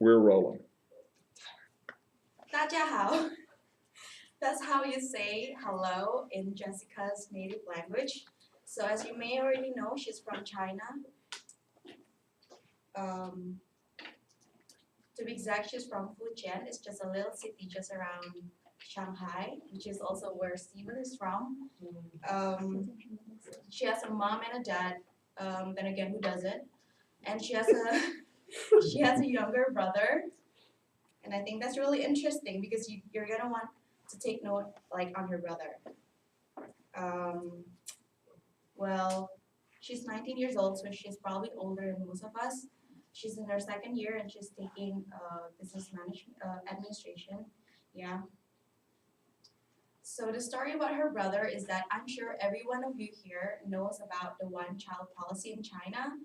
We're rolling. 大家好. That's how you say hello in Jessica's native language. So as you may already know, she's from China. To be exact, she's from Fujian. It's just a little city just around Shanghai, which is also where Steven is from. She has a mom and a dad. Then again, who doesn't? And she has a younger brother. And I think that's really interesting because you're gonna want to take note like on her brother. Well, she's 19 years old, so she's probably older than most of us. She's in her second year and she's taking business management administration. Yeah. So the story about her brother is that I'm sure every one of you here knows about the one-child policy in China.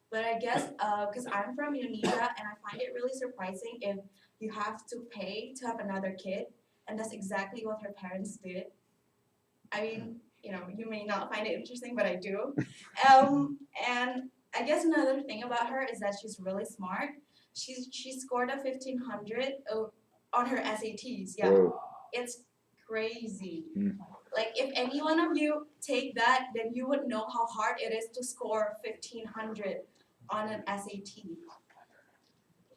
But I guess because I'm from Indonesia and I find it really surprising if you have to pay to have another kid, and that's exactly what her parents did. I mean, you may not find it interesting, but I do. And I guess another thing about her is that she's really smart. She scored a 1500 on her SATs. Yeah, Whoa. it's crazy. Mm. Like if any one of you take that, then you would know how hard it is to score 1500 on an SAT.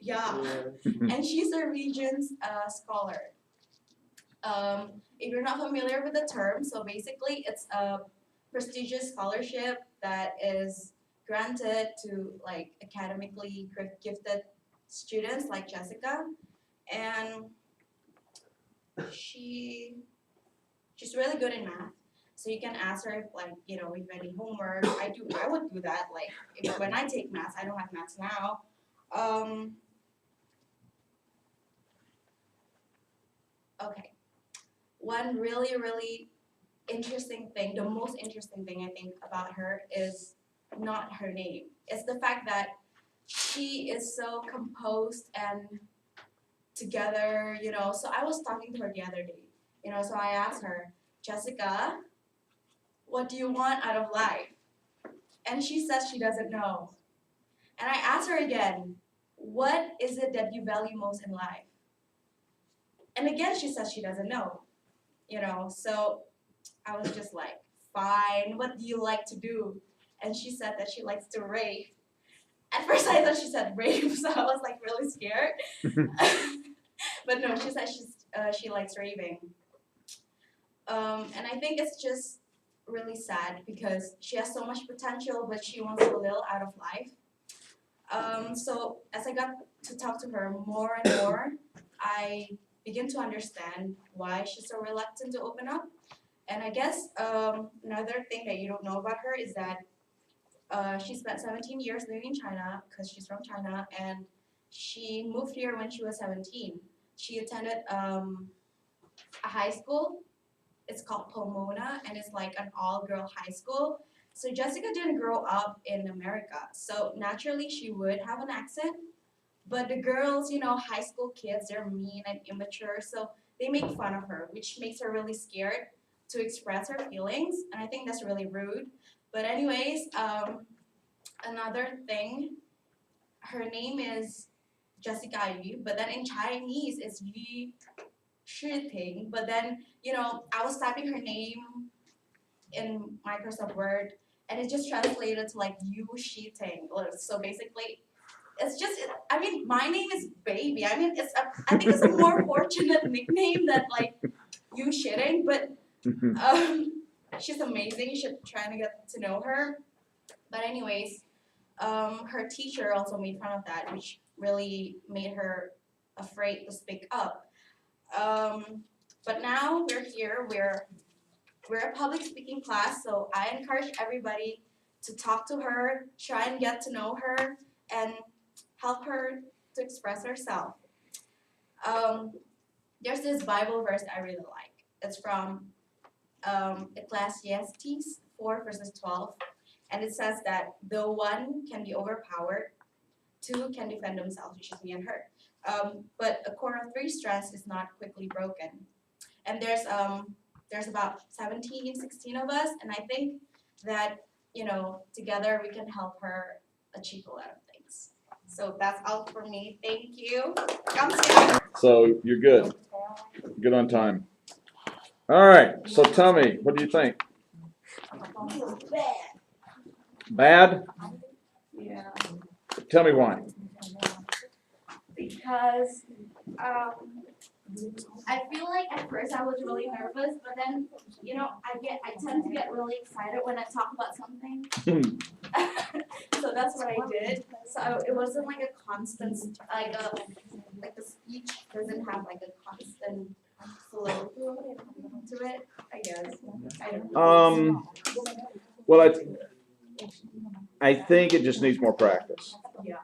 Yeah, and she's a Regents scholar. If you're not familiar with the term, so basically it's a prestigious scholarship that is granted to like academically gifted students like Jessica, and she's really good in math. So you can ask her if if any homework. I would do that. Like when I take math, I don't have maths now. Okay. One really, really interesting thing, the most interesting thing I think about her is not her name. It's the fact that she is so composed and together, So I was talking to her the other day, so I asked her, Jessica, what do you want out of life? And she says she doesn't know. And I asked her again, what is it that you value most in life? And again, she says she doesn't know. So I was just like, fine, what do you like to do? And she said that she likes to rave. At first I thought she said rave, so I was like really scared. But no, she said she likes raving. And I think it's just really sad because she has so much potential, but she wants so little out of life. So as I got to talk to her more and more, I begin to understand why she's so reluctant to open up. And I guess another thing that you don't know about her is that she spent 17 years living in China because she's from China, and she moved here when she was 17. She attended a high school. It's called Pomona, and it's like an all-girl high school. So Jessica didn't grow up in America, so naturally she would have an accent. But the girls, high school kids, they're mean and immature, so they make fun of her, which makes her really scared to express her feelings, and I think that's really rude. But anyways, another thing, her name is Jessica Yu, but then in Chinese it's Yu Shiting. But then, I was typing her name in Microsoft Word, and it just translated to like Yu Shiting. So basically, it's just, my name is Baby. I think it's a more fortunate nickname than like you shitting, but she's amazing. You should try to get to know her. But anyways, her teacher also made fun of that, which really made her afraid to speak up. But now we're here. We're a public speaking class, so I encourage everybody to talk to her, try and get to know her, and help her to express herself. There's this Bible verse I really like. It's from Ecclesiastes 4 verses 12, and it says that though one can be overpowered, two can defend themselves, which is me and her. But a cord of three strands is not quickly broken. And there's about 17, 16 of us, and I think that together we can help her achieve a lot of things. So that's all for me. Thank you. 감사합니다. So you're good. Good on time. All right. So tell me, what do you think? Bad? Yeah. Tell me why. Because I feel like at first I was really nervous, but then I tend to get really excited when I talk about something. So that's what I did. So it wasn't like a constant like the speech doesn't have like a constant flow to it, I guess. I don't know. Well, I think it just needs more practice.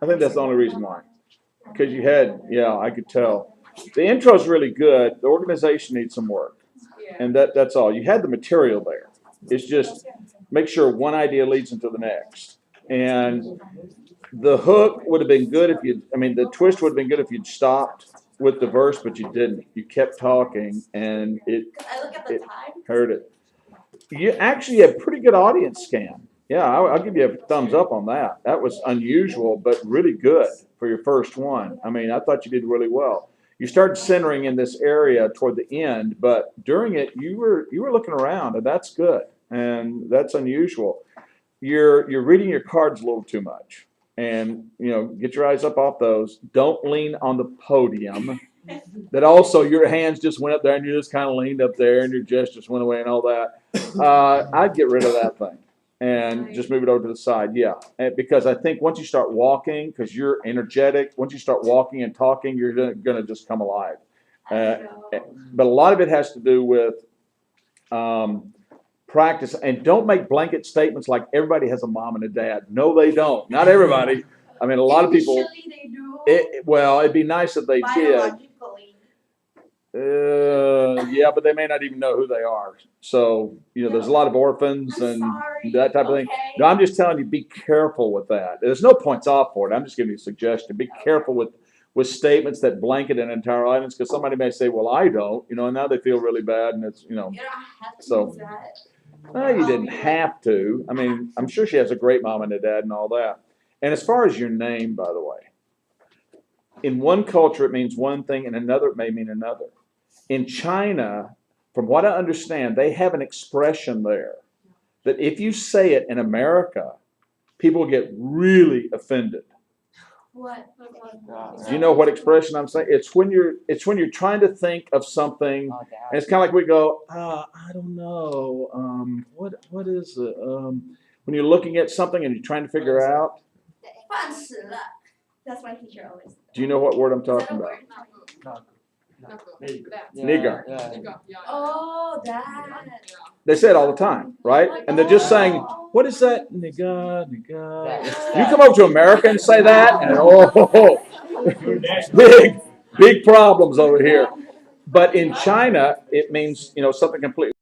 I think that's the only reason why. Because you had, I could tell. The intro's really good. The organization needs some work. And that's all. You had the material there. It's just make sure one idea leads into the next. And the hook would have been good if the twist would have been good if you'd stopped with the verse, but you didn't. You kept talking, and it hurt it. You actually had pretty good audience scan. Yeah, I'll give you a thumbs up on that. That was unusual, but really good for your first one. I mean, I thought you did really well. You started centering in this area toward the end, but during it, you were looking around, and that's good, and that's unusual. You're reading your cards a little too much, and get your eyes up off those. Don't lean on the podium. That also your hands just went up there, and you just kind of leaned up there, and your gestures went away, and all that. I'd get rid of that thing and just move it over to the side. Yeah, because I think once you start walking, because you're energetic, once you start walking and talking, you're going to just come alive. But a lot of it has to do with practice. And don't make blanket statements like everybody has a mom and a dad. No, they don't. Not everybody. I mean, a lot of people. They do. Well, it'd be nice if they did. Yeah, but they may not even know who they are. So, there's a lot of orphans and that type of thing. No, I'm just telling you, be careful with that. There's no points off for it. I'm just giving you a suggestion. Be careful with statements that blanket an entire audience, because somebody may say, well, I don't, and now they feel really bad, and it's, You don't have to so. use that. Well, you didn't have to. I mean, I'm sure she has a great mom and a dad and all that. And as far as your name, by the way, in one culture it means one thing, in another it may mean another. In China, from what I understand, they have an expression there that if you say it in America, people get really offended. What? Do you know what expression I'm saying? It's when you're trying to think of something, and it's kind of like we go, I don't know, what is it? When you're looking at something and you're trying to figure out. That's my teacher always. Do you know what word I'm talking about? Nigger. Oh, that. They say it all the time, right? And they're just saying, what is that? Nigger. You come over to America and say that, and big problems over here. But in China, it means, something completely